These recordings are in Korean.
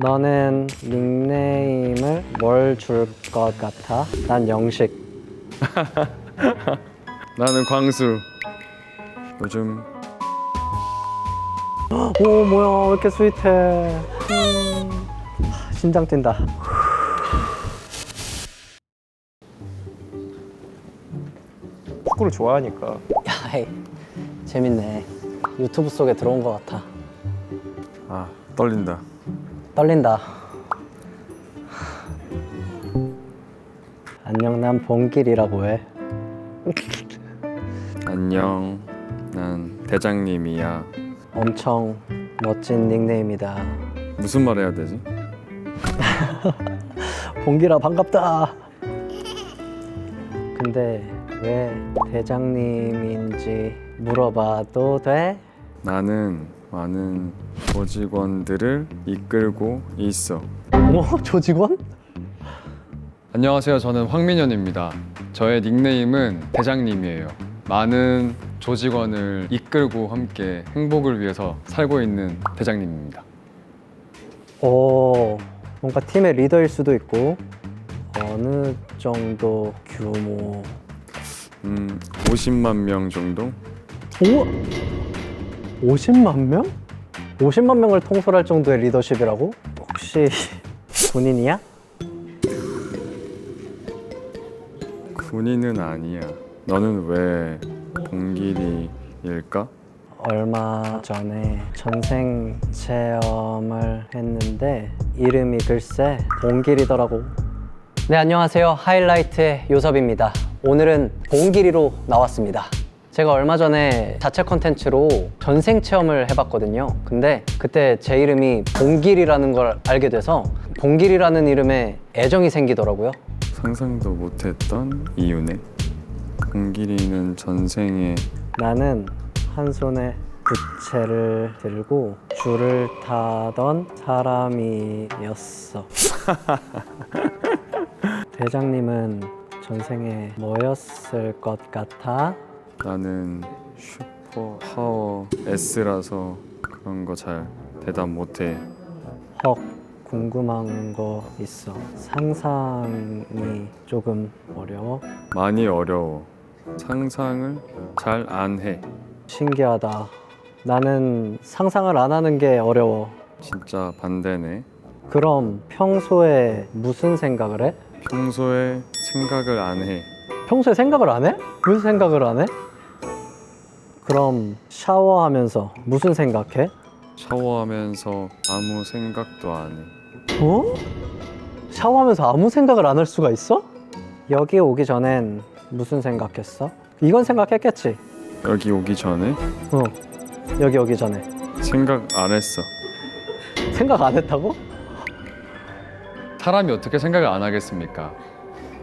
너는 닉네임을 뭘 줄 것 같아? 난 영식. 나는 광수. 요즘 오 뭐야 왜 이렇게 스윗해. 심장 뛴다. 축구를 좋아하니까. 야, 헤이. 재밌네. 유튜브 속에 들어온 것 같아. 떨린다. 떨린다. 안녕, 난 봉길이라고 해. 안녕. 난 대장님이야. 엄청 멋진 닉네임이다. 무슨 말 해야 되지? 봉길아 반갑다. 근데 왜 대장님인지 물어봐도 돼? 나는 많은 조직원들을 이끌고 있어. 조직원? 안녕하세요. 저는 황민현입니다. 저의 닉네임은 대장님이에요. 많은 조직원을 이끌고 함께 행복을 위해서 살고 있는 대장님입니다. 오, 뭔가 팀의 리더일 수도 있고 어느 정도 규모? 50만 명 정도? 오? 50만 명? 50만 명을 통솔할 정도의 리더십이라고? 혹시 군인이야? 군인은 아니야. 너는 왜 봉길이일까? 얼마 전에 전생 체험을 했는데 이름이 글쎄 봉길이더라고. 네, 안녕하세요. 하이라이트의 요섭입니다. 오늘은 봉길이로 나왔습니다. 제가 얼마 전에 자체 컨텐츠로 전생 체험을 해봤거든요. 근데 그때 제 이름이 봉길이라는 걸 알게 돼서 봉길이라는 이름에 애정이 생기더라고요. 상상도 못했던 이유네. 봉길이는 전생에 나는 한 손에 부채를 들고 줄을 타던 사람이었어. 대장님은 전생에 뭐였을 것 같아? 나는 슈퍼 파워 S라서 그런 거 잘 대답 못해. 헉, 궁금한 거 있어. 상상이 조금 어려워? 많이 어려워. 상상을 잘 안 해. 신기하다. 나는 상상을 안 하는 게 어려워. 진짜 반대네. 그럼 평소에 무슨 생각을 해? 평소에 생각을 안 해. 평소에 생각을 안 해? 무슨 생각을 안 해? 그럼 샤워하면서 무슨 생각해? 샤워하면서 아무 생각도 안 해. 어? 샤워하면서 아무 생각을 안 할 수가 있어? 여기 오기 전엔 무슨 생각했어? 이건 생각했겠지? 여기 오기 전에 어, 여기 오기 전에 생각 안 했어. 생각 안 했다고? 사람이 어떻게 생각을 안 하겠습니까?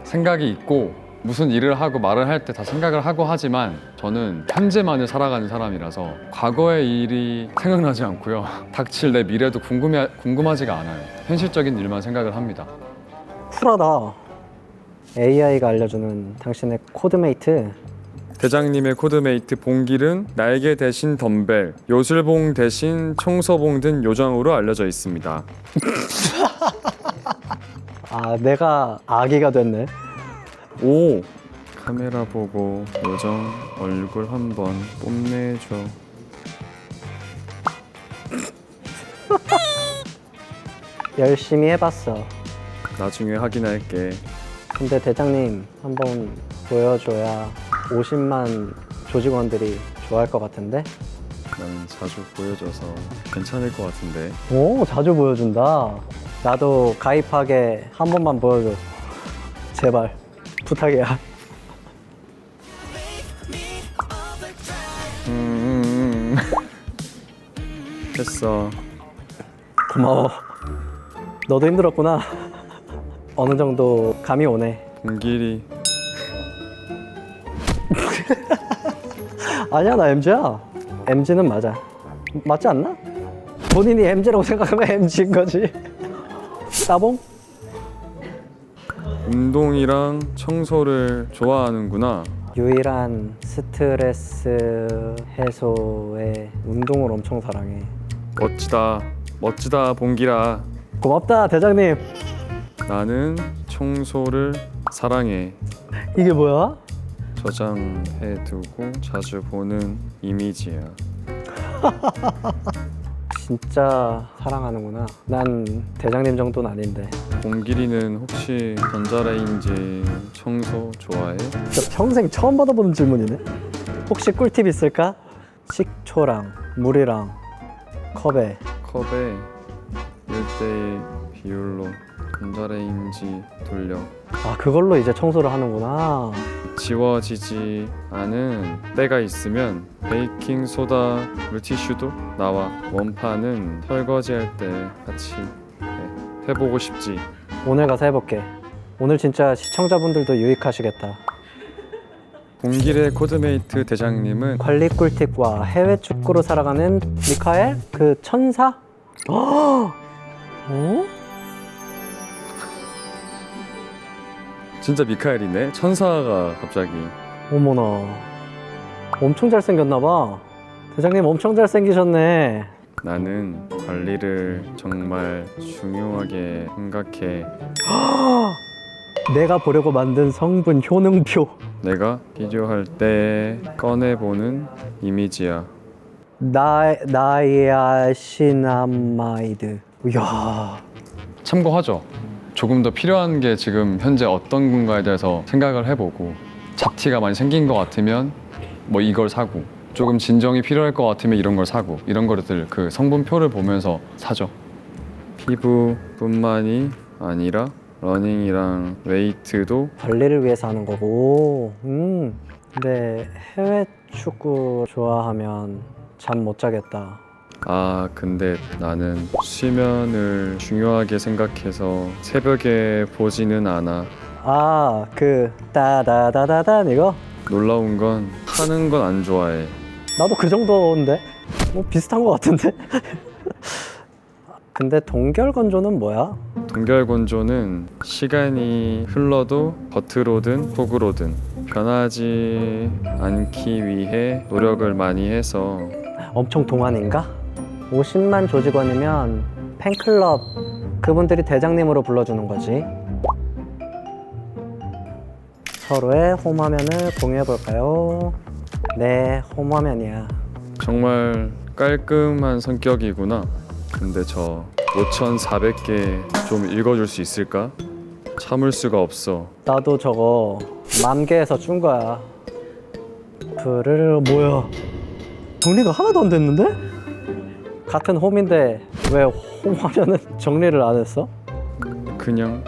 생각이 있고 무슨 일을 하고 말을 할 때 다 생각을 하고 하지만 저는 현재만을 살아가는 사람이라서 과거의 일이 생각나지 않고요. 닥칠 내 미래도 궁금하지가 않아요. 현실적인 일만 생각을 합니다. 쿨하다. AI가 알려주는 당신의 코드메이트. 대장님의 코드메이트 봉길은 날개 대신 덤벨, 요술봉 대신 청소봉 등 요정으로 알려져 있습니다. 아, 내가 아기가 됐네. 오! 카메라 보고 요정 얼굴 한번 뽐내줘. 열심히 해봤어. 나중에 확인할게. 근데 대장님 한번 보여줘야 50만 조직원들이 좋아할 것 같은데? 나는 자주 보여줘서 괜찮을 것 같은데. 오, 자주 보여준다. 나도 가입하게 한 번만 보여줘. 제발. 부탁이야. 됐어. 고마워. 너도 힘들었구나. 어느 정도 감이 오네. 봉길이 아니야, 나 MZ야. MZ는 맞아. 맞지 않나? 본인이 MZ라고 생각하면 MZ인 거지. 따봉? 운동이랑 청소를 좋아하는구나. 유일한 스트레스 해소에 운동을 엄청 사랑해. 멋지다. 멋지다 봉길아. 고맙다 대장님. 나는 청소를 사랑해. 이게 뭐야? 저장해두고 자주 보는 이미지야. 진짜 사랑하는구나. 난 대장님 정도는 아닌데. 공길이는 혹시 전자레인지 청소 좋아해? 진짜 평생 처음 받아보는 질문이네. 혹시 꿀팁 있을까? 식초랑 물이랑 컵에 컵에 1대1 비율로 전자레인지 돌려. 아 그걸로 이제 청소를 하는구나. 지워지지 않은 때가 있으면 베이킹 소다, 물티슈도 나와. 원판은 설거지할 때 같이 해보고 싶지. 오늘 가서 해볼게. 오늘 진짜 시청자분들도 유익하시겠다. 공길의 코드메이트 대장님은 관리 꿀팁과 해외 축구로 살아가는 미카엘? 그 천사? 어? 진짜 미카엘이네. 천사가 갑자기. 어머나 엄청 잘생겼나봐. 대장님 엄청 잘생기셨네. 나는 관리를 정말 중요하게 생각해. 내가 보려고 만든 성분 효능표. 내가 필요할 때 꺼내보는 이미지야. 나이아시나마이드. 이야 참고하죠. 조금 더 필요한 게 지금 현재 어떤 건가에 대해서 생각을 해보고, 잡티가 많이 생긴 것 같으면 뭐 이걸 사고, 조금 진정이 필요할 것 같으면 이런 걸 사고, 이런 거를 그 성분표를 보면서 사죠. 피부뿐만이 아니라 러닝이랑 웨이트도. 관리를 위해서 하는 거고. 근데 해외 축구 좋아하면 잠 못 자겠다. 아 근데 나는 수면을 중요하게 생각해서 새벽에 보지는 않아. 아 그 따다다다단 이거? 놀라운 건 하는 건 안 좋아해. 나도 그 정도인데? 뭐 비슷한 거 같은데? 근데 동결건조는 뭐야? 동결건조는 시간이 흘러도 겉으로든 속으로든 변하지 않기 위해 노력을 많이 해서. 엄청 동안인가? 50만 조직원이면 팬클럽 그분들이 대장님으로 불러주는 거지. 서로의 홈화면을 공유해 볼까요? 네, 홈화면이야. 정말 깔끔한 성격이구나. 근데 저 5,400개 좀 읽어줄 수 있을까? 참을 수가 없어. 나도 저거 만개에서 준 거야. 뭐야? 정리가 하나도 안 됐는데? 같은 홈인데 왜 홈화면은 정리를 안 했어? 그냥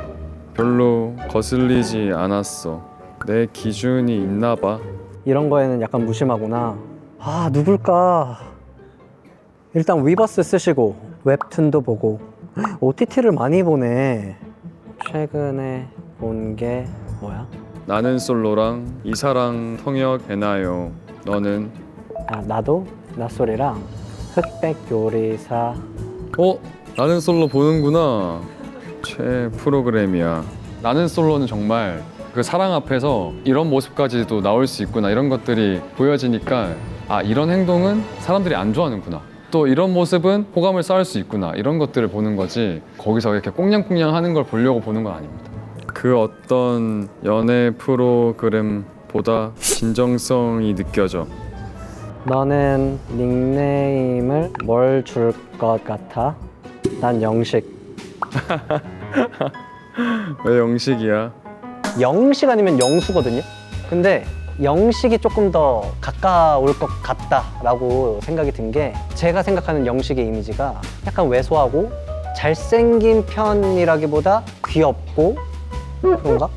별로 거슬리지 않았어. 내 기준이 있나 봐. 이런 거에는 약간 무심하구나. 아 누굴까? 일단 위버스 쓰시고 웹툰도 보고 OTT를 많이 보네. 최근에 본 게 뭐야? 나는 솔로랑 이사랑 통역해놔요. 너는? 아, 나도 나솔이랑 흑백 요리사. 나는 솔로 보는구나. 최 프로그램이야. 나는 솔로는 정말 그 사랑 앞에서 이런 모습까지도 나올 수 있구나, 이런 것들이 보여지니까 아 이런 행동은 사람들이 안 좋아하는구나, 또 이런 모습은 호감을 쌓을 수 있구나, 이런 것들을 보는 거지 거기서 이렇게 꽁냥꽁냥 하는 걸 보려고 보는 건 아닙니다. 그 어떤 연애 프로그램보다 진정성이 느껴져. 너는 닉네임을 뭘 줄 것 같아? 난 영식. 왜 영식이야? 영식 아니면 영수거든요? 근데 영식이 조금 더 가까울 것 같다라고 생각이 든 게, 제가 생각하는 영식의 이미지가 약간 왜소하고 잘생긴 편이라기보다 귀엽고 그런가?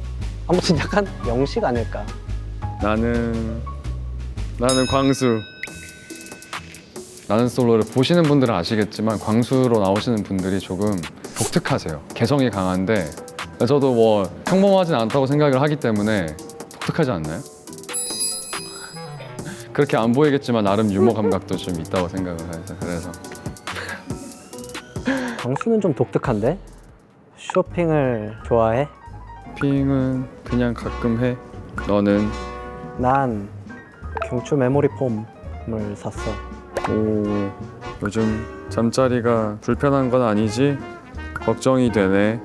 아무튼 약간 영식 아닐까. 나는 광수. 나는 솔로를 보시는 분들은 아시겠지만 광수로 나오시는 분들이 조금 독특하세요. 개성이 강한데 저도 뭐 평범하진 않다고 생각을 하기 때문에 독특하지 않나요? 그렇게 안 보이겠지만 나름 유머 감각도 좀 있다고 생각을 해서. 그래서 광수는 좀 독특한데? 쇼핑을 좋아해? 쇼핑은 그냥 가끔 해. 너는? 난 경추 메모리 폼을 샀어. 오, 요즘 잠자리가 불편한 건 아니지? 걱정이 되네.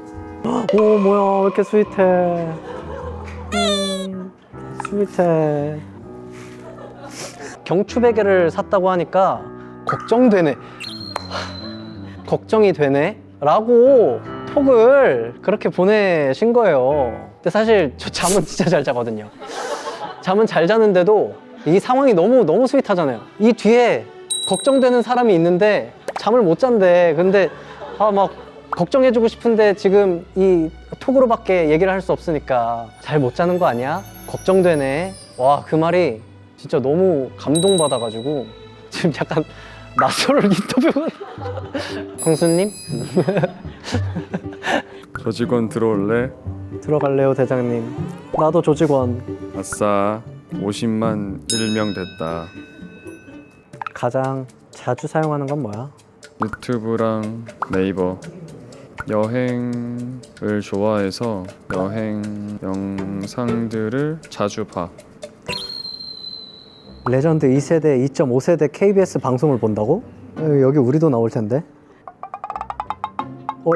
오 뭐야 왜 이렇게 스윗해. 스윗해. 경추베개를 샀다고 하니까 걱정되네. 걱정이 되네? 라고 톡을 그렇게 보내신 거예요. 근데 사실 저 잠은 진짜 잘 자거든요. 잠은 잘 자는데도 이 상황이 너무 스윗하잖아요. 이 뒤에 걱정되는 사람이 있는데 잠을 못 잔대. 근데 막 걱정해주고 싶은데 지금 이 톡으로밖에 얘기를 할 수 없으니까 잘 못 자는 거 아니야? 걱정되네. 와, 그 말이 진짜 너무 감동받아가지고 지금 약간 낯설 인터뷰가 광수님? 조직원 들어올래? 들어갈래요 대장님. 나도 조직원. 아싸 50만 1명 됐다. 가장 자주 사용하는 건 뭐야? 유튜브랑 네이버. 여행을 좋아해서 여행 영상들을 자주 봐. 레전드 2세대, 2.5세대 KBS 방송을 본다고? 여기 우리도 나올 텐데.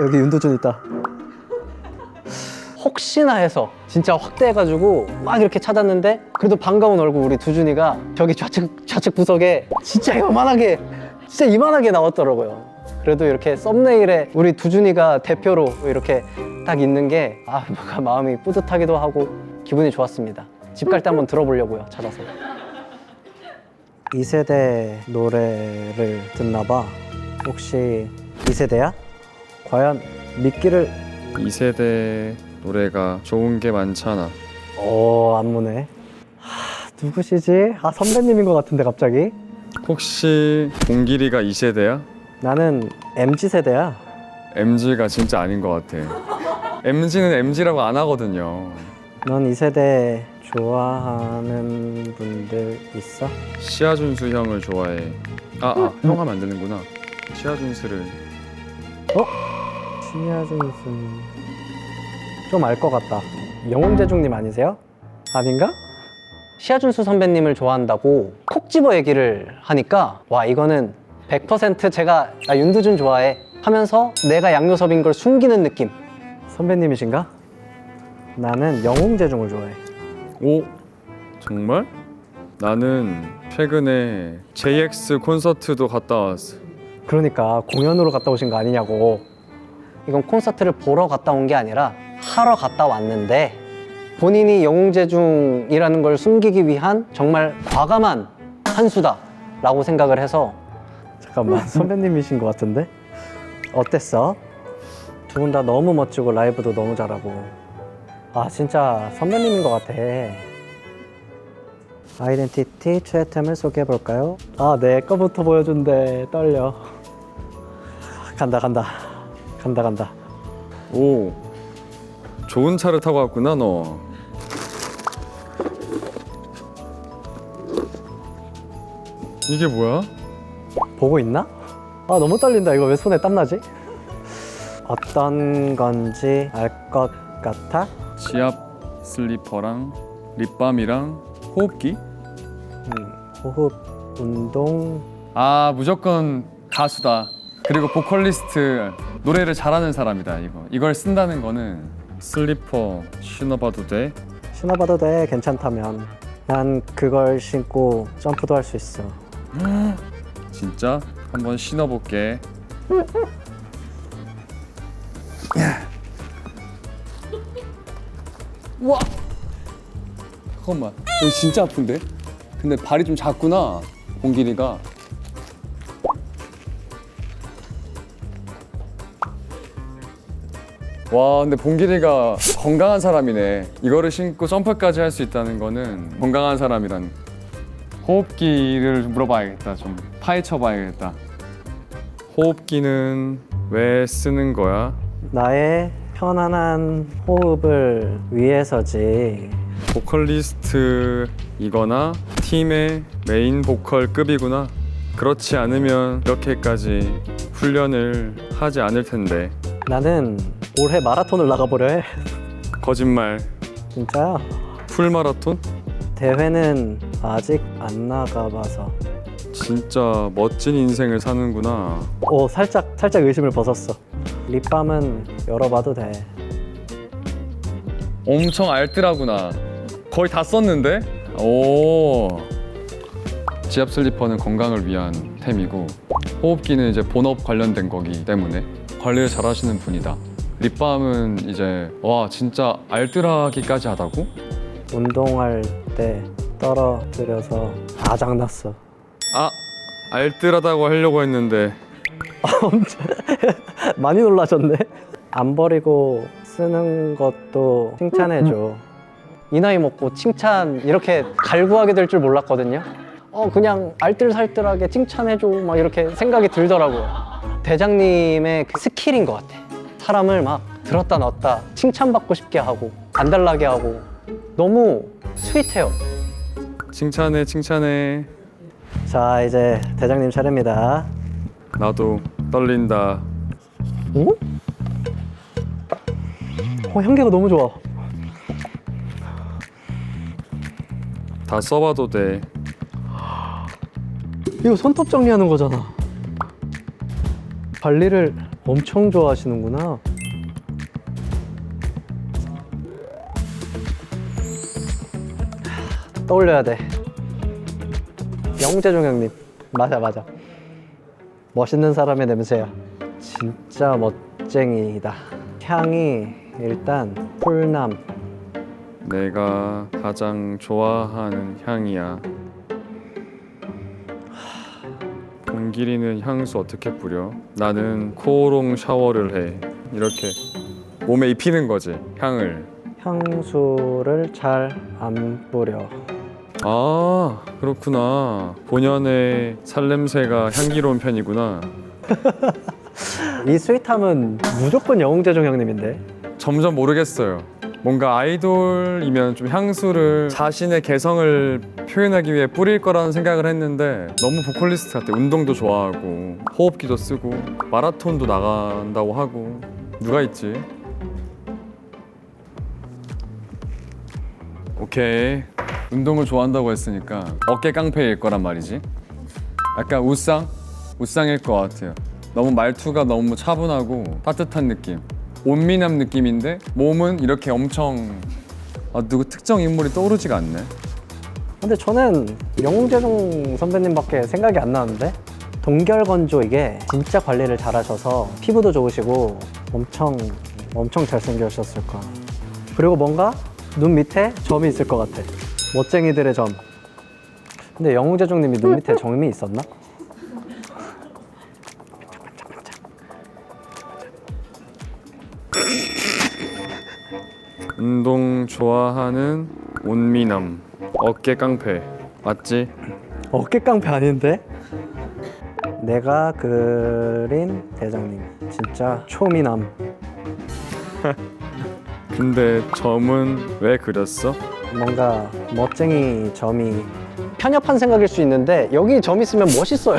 여기 윤두준 있다. 혹시나 해서 진짜 확대해가지고 막 이렇게 찾았는데 그래도 반가운 얼굴 우리 두준이가 저기 좌측 구석에 진짜 이만하게 나왔더라고요. 그래도 이렇게 썸네일에 우리 두준이가 대표로 이렇게 딱 있는 게 뭔가 마음이 뿌듯하기도 하고 기분이 좋았습니다. 집 갈 때 한번 들어보려고요, 찾아서. 2세대 노래를 듣나 봐. 혹시 2세대야? 과연 미끼를 2세대 노래가 좋은 게 많잖아. 안무네. 누구시지? 선배님인 것 같은데 갑자기? 혹시 봉길이가 2세대야? 나는 MZ세대야. MG가 진짜 아닌 것 같아. MG는 MG라고 안 하거든요. 넌 2세대 좋아하는 분들 있어? 시아준수 형을 좋아해. 형 하면 안 되는구나. 시아준수를. 신야준수 좀 알 것 같다. 영웅재중님 아니세요? 아닌가? 시아준수 선배님을 좋아한다고 콕 집어 얘기를 하니까 와, 이거는 100% 제가 윤두준 좋아해 하면서 내가 양요섭인 걸 숨기는 느낌. 선배님이신가? 나는 영웅재중을 좋아해. 오? 정말? 나는 최근에 JX 콘서트도 갔다 왔어. 그러니까 공연으로 갔다 오신 거 아니냐고. 이건 콘서트를 보러 갔다 온 게 아니라 하러 갔다 왔는데 본인이 영웅재중이라는 걸 숨기기 위한 정말 과감한 한 수다 라고 생각을 해서. 잠깐만, 선배님이신 것 같은데? 어땠어? 두 분 다 너무 멋지고 라이브도 너무 잘하고. 진짜 선배님인 것 같아. 아이덴티티 최애템을 소개해볼까요? 내 거부터 보여준대. 떨려. 간다. 오, 좋은 차를 타고 왔구나 너. 이게 뭐야? 보고 있나? 너무 떨린다. 이거 왜 손에 땀나지? 어떤 건지 알 것 같아? 지압 슬리퍼랑 립밤이랑 호흡기? 호흡, 운동. 무조건 가수다. 그리고 보컬리스트, 노래를 잘하는 사람이다. 이걸 쓴다는 거는 슬리퍼 신어봐도 돼? 신어봐도 돼, 괜찮다면. 난 그걸 신고 점프도 할 수 있어. 진짜? 한번 신어볼게. 우와! 잠깐만, 이거 진짜 아픈데? 근데 발이 좀 작구나, 봉길이가. 와, 근데 봉길이가 건강한 사람이네. 이거를 신고 점프까지 할 수 있다는 거는 건강한 사람이란. 호흡기를 물어봐야겠다. 좀 파헤쳐봐야겠다. 호흡기는 왜 쓰는 거야? 나의 편안한 호흡을 위해서지. 보컬리스트이거나 팀의 메인 보컬급이구나. 그렇지 않으면 이렇게까지 훈련을 하지 않을 텐데. 나는 올해 마라톤을 나가보려 해. 거짓말. 진짜야? 풀마라톤? 대회는 아직 안 나가봐서. 진짜 멋진 인생을 사는구나. 살짝 의심을 벗었어. 립밤은 열어봐도 돼. 엄청 알뜰하구나. 거의 다 썼는데? 오. 지압 슬리퍼는 건강을 위한 템이고 호흡기는 이제 본업 관련된 거기 때문에 관리를 잘 하시는 분이다. 립밤은 이제 와 진짜 알뜰하기까지 하다고? 운동할 때 떨어뜨려서 다 장났어. 아 알뜰하다고 하려고 했는데 많이 놀라셨네. 안 버리고 쓰는 것도 칭찬해줘. 이 나이 먹고 칭찬 이렇게 갈구하게 될 줄 몰랐거든요. 그냥 알뜰살뜰하게 칭찬해줘 막 이렇게 생각이 들더라고요. 대장님의 그 스킬인 것 같아. 사람을 막 들었다 놨다 칭찬받고 싶게 하고 안 달라게 하고 너무 스윗해요. 칭찬해 칭찬해. 자, 이제 대장님 차례입니다. 나도 떨린다. 오? 향기가 너무 좋아. 다 써봐도 돼. 이거 손톱 정리하는 거잖아. 관리를 엄청 좋아하시는구나. 떠올려야 돼. 영재종 형님. 맞아. 멋있는 사람의 냄새야. 진짜 멋쟁이다. 향이 일단 풀남. 내가 가장 좋아하는 향이야. 공기리는 향수 어떻게 뿌려? 나는 코오롱 샤워를 해. 이렇게 몸에 입히는 거지 향을. 향수를 잘 안 뿌려. 아 그렇구나. 본연의 살냄새가 향기로운 편이구나. 이 스윗함은 무조건 영웅재종 형님인데. 점점 모르겠어요. 뭔가 아이돌이면 좀 향수를 자신의 개성을 표현하기 위해 뿌릴 거라는 생각을 했는데 너무 보컬리스트 같아. 운동도 좋아하고 호흡기도 쓰고 마라톤도 나간다고 하고. 누가 있지? 오케이. 운동을 좋아한다고 했으니까 어깨 깡패일 거란 말이지. 약간 우쌍일 것 같아요. 너무 말투가 너무 차분하고 따뜻한 느낌. 온미남 느낌인데 몸은 이렇게 엄청 누구 특정 인물이 떠오르지가 않네. 근데 저는 영웅재종 선배님밖에 생각이 안 나는데. 동결건조 이게 진짜 관리를 잘하셔서 피부도 좋으시고 엄청 잘생기셨을 거야. 그리고 뭔가 눈 밑에 점이 있을 것 같아. 멋쟁이들의 점. 근데 영웅재종님이 눈 밑에 점이 있었나? 운동 좋아하는 온미남 어깨 깡패 맞지? 어깨 깡패 아닌데? 내가 그린 대장님 진짜 초미남. 근데 점은 왜 그렸어? 뭔가 멋쟁이 점이 편협한 생각일 수 있는데 여기 점 있으면 멋있어요.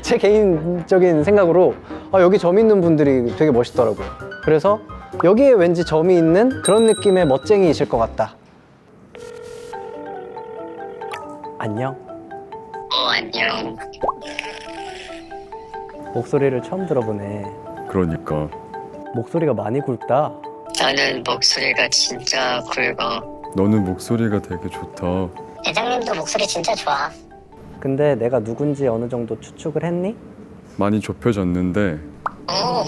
제 개인적인 생각으로 여기 점 있는 분들이 되게 멋있더라고요. 그래서 여기에 왠지 점이 있는 그런 느낌의 멋쟁이이실 것 같다. 안녕. 안녕. 목소리를 처음 들어보네. 그러니까 목소리가 많이 굵다. 나는 목소리가 진짜 굵어. 너는 목소리가 되게 좋다. 대장님도 목소리 진짜 좋아. 근데 내가 누군지 어느 정도 추측을 했니? 많이 좁혀졌는데 오,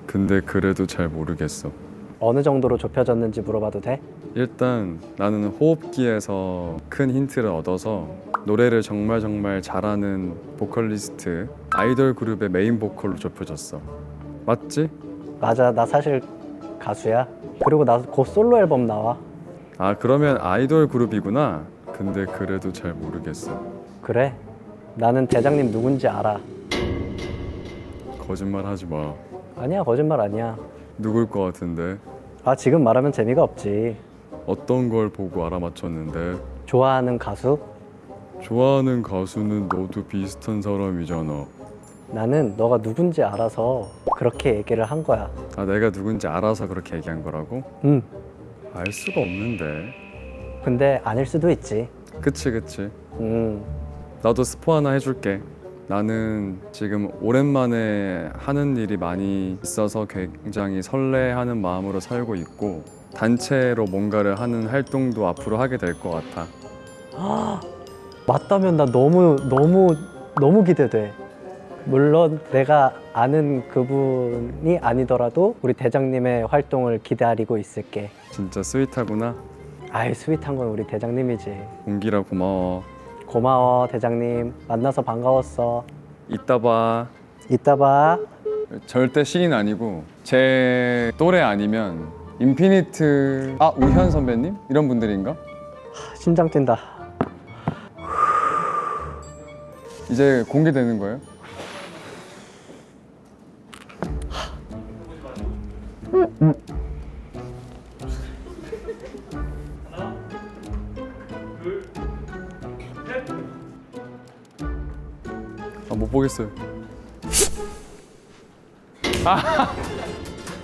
근데 그래도 잘 모르겠어. 어느 정도로 좁혀졌는지 물어봐도 돼? 일단 나는 호흡기에서 큰 힌트를 얻어서 노래를 정말 잘하는 보컬리스트 아이돌 그룹의 메인 보컬로 좁혀졌어. 맞지? 맞아, 나 사실 가수야. 그리고 나 곧 솔로 앨범 나와. 아 그러면 아이돌 그룹이구나. 근데 그래도 잘 모르겠어. 그래? 나는 대장님 누군지 알아. 거짓말 하지 마. 아니야, 거짓말 아니야. 누굴 것 같은데? 지금 말하면 재미가 없지. 어떤 걸 보고 알아맞혔는데? 좋아하는 가수? 좋아하는 가수는 너도 비슷한 사람이잖아. 나는 너가 누군지 알아서 그렇게 얘기를 한 거야. 아 내가 누군지 알아서 그렇게 얘기한 거라고? 응. 알 수가 없는데. 근데 아닐 수도 있지. 그치. 나도 스포 하나 해줄게. 나는 지금 오랜만에 하는 일이 많이 있어서 굉장히 설레하는 마음으로 살고 있고 단체로 뭔가를 하는 활동도 앞으로 하게 될 것 같아. 맞다면 나 너무 기대돼. 물론 내가 아는 그분이 아니더라도 우리 대장님의 활동을 기다리고 있을게. 진짜 스윗하구나. 아이, 스윗한 건 우리 대장님이지. 공기라 고마워. 고마워, 대장님. 만나서 반가웠어. 이따 봐. 이따 봐. 절대 신인 아니고 제 또래 아니면 인피니트 우현 선배님 이런 분들인가? 심장 뛴다. 이제 공개되는 거예요? 못 보겠어요.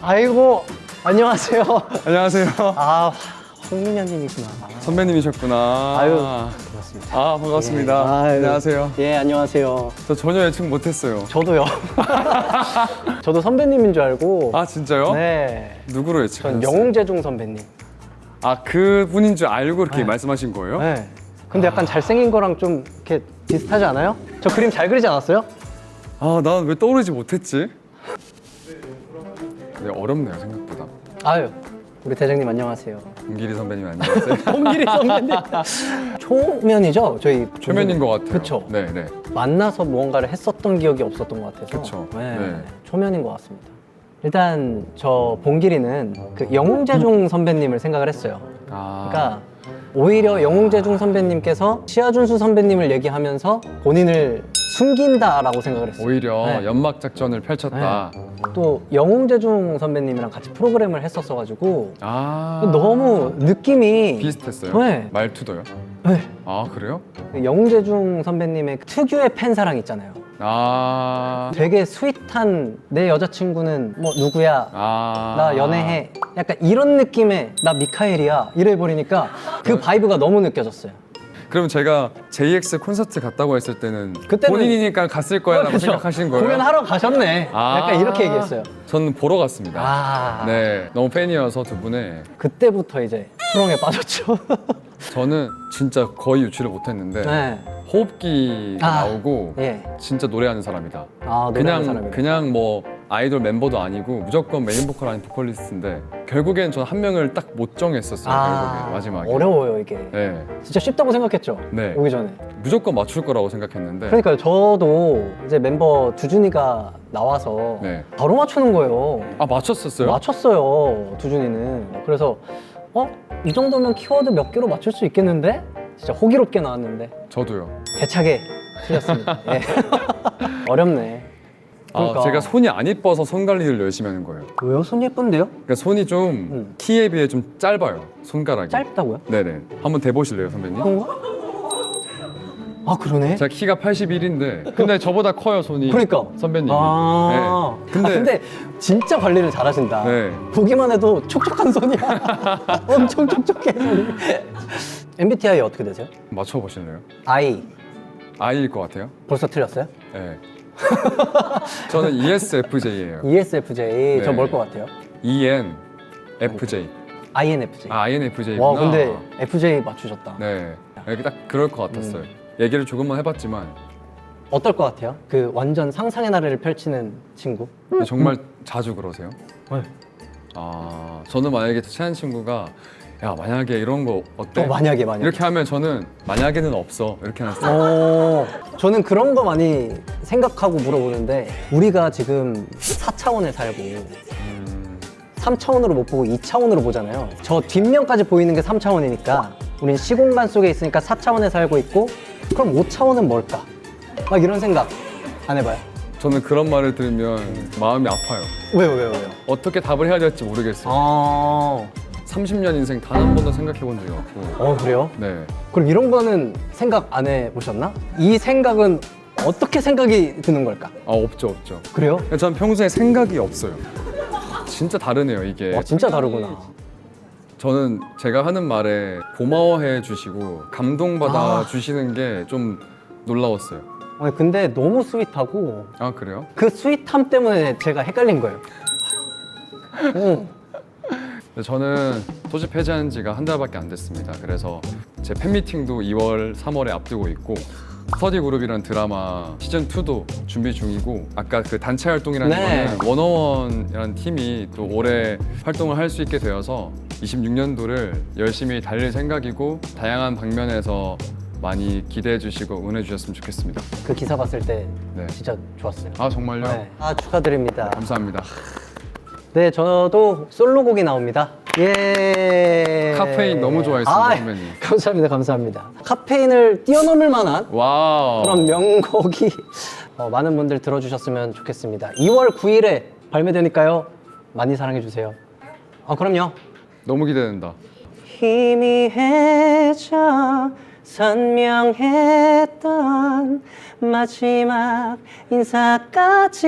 아이고, 안녕하세요. 안녕하세요. 아, 홍민현님이구나. 선배님이셨구나. 아유, 반갑습니다. 반갑습니다. 예, 아유. 안녕하세요. 예, 안녕하세요. 저 전혀 예측 못했어요. 저도요. 저도 선배님인 줄 알고. 진짜요? 네. 누구로 전 예측하셨어요? 영웅재중 선배님. 그분인 줄 알고 이렇게 네. 말씀하신 거예요? 네. 근데 약간 잘생긴 거랑 좀 이렇게 비슷하지 않아요? 저 그림 잘 그리지 않았어요? 난 왜 떠오르지 못했지? 네, 어렵네요 생각보다. 아유, 우리 대장님 안녕하세요. 김기리 선배님 안녕하세요. 홍길이 선배님. 초면이죠? 저희 초면인 것 같아요. 그쵸. 네. 만나서 무언가를 했었던 기억이 없었던 것 같아서. 그쵸. 네. 네. 초면인 것 같습니다. 일단 저 봉길이는 그 영웅재중 선배님을 생각을 했어요. 그러니까 오히려 영웅재중 선배님께서 시아준수 선배님을 얘기하면서 본인을 숨긴다라고 생각을 했어요. 오히려 네. 연막 작전을 펼쳤다. 또 영웅재중 선배님이랑 같이 프로그램을 했었어가지고 아 너무 느낌이 비슷했어요? 네. 말투도요? 네. 그래요? 영웅재중 선배님의 특유의 팬사랑 있잖아요. 되게 스윗한 내 여자친구는 뭐 누구야, 나 연애해, 약간 이런 느낌의 나 미카엘이야 이래버리니까 그 바이브가 너무 느껴졌어요. 그럼 제가 JX 콘서트 갔다고 했을 때는 그때는- 본인이니까 갔을 거야 라고 그쵸? 생각하신 거예요? 공연하러 가셨네. 약간 이렇게 얘기했어요. 저는 보러 갔습니다. 네, 너무 팬이어서 두 분의. 그때부터 이제 수렁에 빠졌죠. 저는 진짜 거의 유출을 못했는데 네. 호흡기가 나오고 예. 진짜 노래하는 사람이다. 노래하는 사람이다. 그냥 뭐 아이돌 멤버도 아니고 무조건 메인 보컬 아닌 보컬리스트인데 결국엔 저는 한 명을 딱 못 정했었어요. 결국에 마지막에. 어려워요 이게. 네, 진짜 쉽다고 생각했죠. 네. 오기 전에. 무조건 맞출 거라고 생각했는데. 그러니까요. 저도 이제 멤버 두준이가 나와서 네. 바로 맞추는 거예요. 맞췄었어요? 맞췄어요. 두준이는. 그래서 이 정도면 키워드 몇 개로 맞출 수 있겠는데? 진짜 호기롭게 나왔는데 저도요. 대차게 틀렸습니다. 예. 어렵네. 그러니까. 제가 손이 안 이뻐서 손 관리를 열심히 하는 거예요. 왜요? 손 예쁜데요? 그러니까 손이 좀 키에 비해 좀 짧아요. 손가락이. 짧다고요? 네네. 한번 대보실래요, 선배님? 그런가? 그러네. 제가 키가 81인데 근데 저보다 커요, 손이. 그러니까. 선배님이. 네. 근데 진짜 관리를 잘하신다. 네. 보기만 해도 촉촉한 손이야. 엄청 촉촉해 손이. MBTI 어떻게 되세요? 맞춰보실래요? I. I일 것 같아요? 벌써 틀렸어요? 네. 저는 ESFJ예요. ESFJ. 저 네. 뭘 것 같아요? ENFJ. INFJ. INFJ구나. 와, 근데 FJ 맞추셨다. 네. 이렇게 딱 그럴 것 같았어요. 얘기를 조금만 해봤지만 어떨 것 같아요? 그 완전 상상의 나래를 펼치는 친구? 근데 정말 자주 그러세요? 네. 저는 만약에 친한 친구가 야 만약에 이런 거 어때? 만약에. 이렇게 하면 저는 만약에는 없어 이렇게 하는 스타일. 저는 그런 거 많이 생각하고 물어보는데 우리가 지금 4차원에 살고 3차원으로 못 보고 2차원으로 보잖아요. 저 뒷면까지 보이는 게 3차원이니까 우린 시공간 속에 있으니까 4차원에 살고 있고 그럼 5차원은 뭘까? 막 이런 생각 안 해봐요? 저는 그런 말을 들으면 마음이 아파요. 왜요? 어떻게 답을 해야 될지 모르겠어요. 30년 인생 단 한 번도 생각해 본 적이 없고. 그래요? 네. 그럼 이런 거는 생각 안 해보셨나? 이 생각은 어떻게 생각이 드는 걸까? 없죠. 그래요? 전 평소에 생각이 없어요. 진짜 다르네요 이게. 와, 진짜 다르구나. 저는 제가 하는 말에 고마워해 주시고 감동받아 주시는 게 좀 놀라웠어요. 근데 너무 스윗하고 아 그래요? 그 스윗함 때문에 제가 헷갈린 거예요. 네, 저는 소집 해제한 지가 한 달밖에 안 됐습니다. 그래서 제 팬미팅도 2월, 3월에 앞두고 있고 스터디 그룹이라는 드라마 시즌 2도 준비 중이고 아까 그 단체 활동이라는 네. 거는 워너원이라는 팀이 또 올해 활동을 할 수 있게 되어서 26년도를 열심히 달릴 생각이고 다양한 방면에서 많이 기대해 주시고 응원해 주셨으면 좋겠습니다. 그 기사 봤을 때 네. 진짜 좋았어요. 아 정말요? 네. 축하드립니다. 감사합니다. 네, 저도 솔로곡이 나옵니다. 예. 카페인 너무 좋아했습니다, 선배님. 감사합니다, 감사합니다. 카페인을 뛰어넘을 만한 와우. 그런 명곡이 많은 분들 들어주셨으면 좋겠습니다. 2월 9일에 발매되니까요. 많이 사랑해주세요. 그럼요. 너무 기대된다. 희미해져 선명했던 마지막 인사까지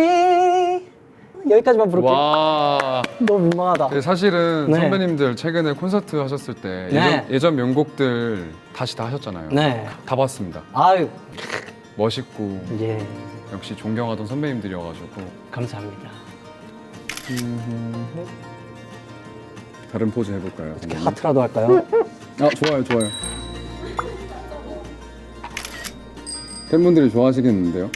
여기까지만 부를게요. 와. 너무 민망하다. 네, 사실은 네. 선배님들 최근에 콘서트 하셨을 때 네. 예전 명곡들 다시 다 하셨잖아요. 네. 다 봤습니다. 아유, 멋있고 예, 역시 존경하던 선배님들이어가지고 감사합니다. 다른 포즈 해볼까요? 선배님? 하트라도 할까요? 좋아요, 좋아요. 팬분들이 좋아하시겠는데요?